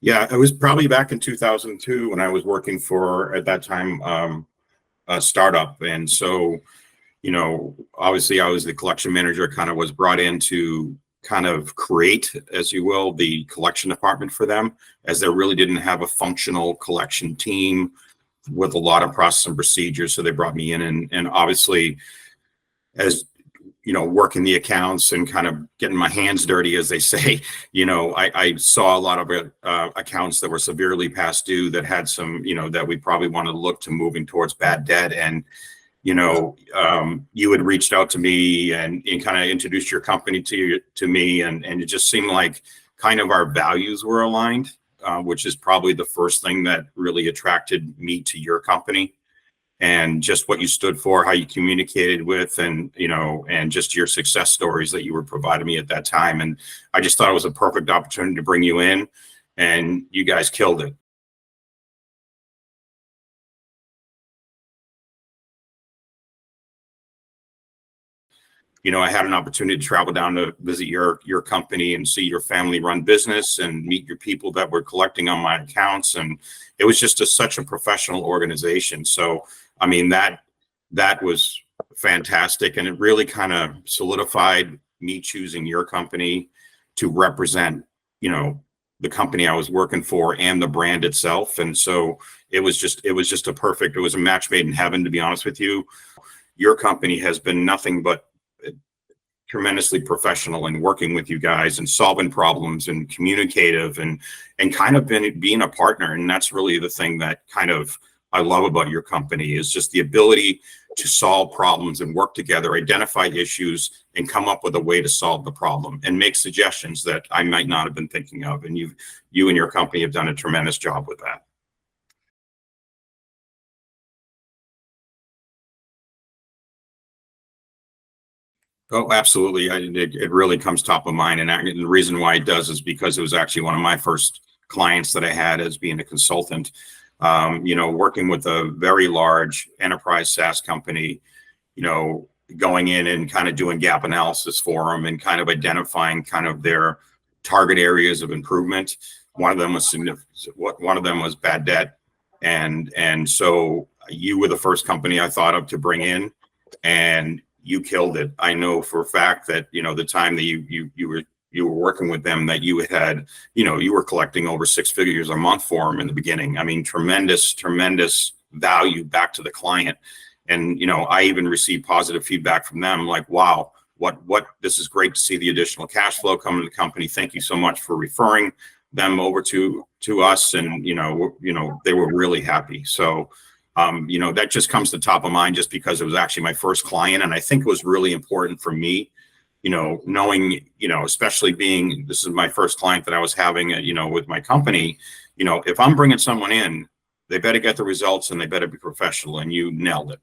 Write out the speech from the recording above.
Yeah, it was probably back in 2002 when I was working for, at that time, a startup. And so, obviously I was the collection manager, kind of was brought in to kind of create, as you will, the collection department for them, as they really didn't have a functional collection team with a lot of process and procedures. So they brought me in, and obviously, as working the accounts and kind of getting my hands dirty, as they say, I saw a lot of accounts that were severely past due, that had some, that we probably wanted to look to moving towards bad debt. And, you had reached out to me and kind of introduced your company to me. And it just seemed like kind of our values were aligned, which is probably the first thing that really attracted me to your company. And just what you stood for, how you communicated with, and just your success stories that you were providing me at that time. And I just thought it was a perfect opportunity to bring you in, and you guys killed it. I had an opportunity to travel down to visit your company and see your family run business and meet your people that were collecting on my accounts. And it was just such a professional organization. So, I mean, that was fantastic. And it really kind of solidified me choosing your company to represent, the company I was working for and the brand itself. And so it was just it was a match made in heaven, to be honest with you. Your company has been nothing but tremendously professional in working with you guys and solving problems and communicative and kind of being a partner. And that's really the thing that kind of I love about your company, is just the ability to solve problems and work together, identify issues, and come up with a way to solve the problem and make suggestions that I might not have been thinking of. And you and your company have done a tremendous job with that. Oh, absolutely. It really comes top of mind. And the reason why it does is because it was actually one of my first clients that I had as being a consultant. Working with a very large enterprise SaaS company, going in and kind of doing gap analysis for them and kind of identifying kind of their target areas of improvement. One of them was significant. One of them was bad debt. And so you were the first company I thought of to bring in, and you killed it. I know for a fact that, the time that you were working with them, that you had, you were collecting over 6 figures a month for them in the beginning. I mean, tremendous value back to the client. And, I even received positive feedback from them, like, wow, this is great to see the additional cash flow coming to the company. Thank you so much for referring them over to us. And, they were really happy. So, that just comes to top of mind just because it was actually my first client. And I think it was really important for me, knowing, especially being, this is my first client that I was having, with my company, if I'm bringing someone in, they better get the results and they better be professional, and you nailed it.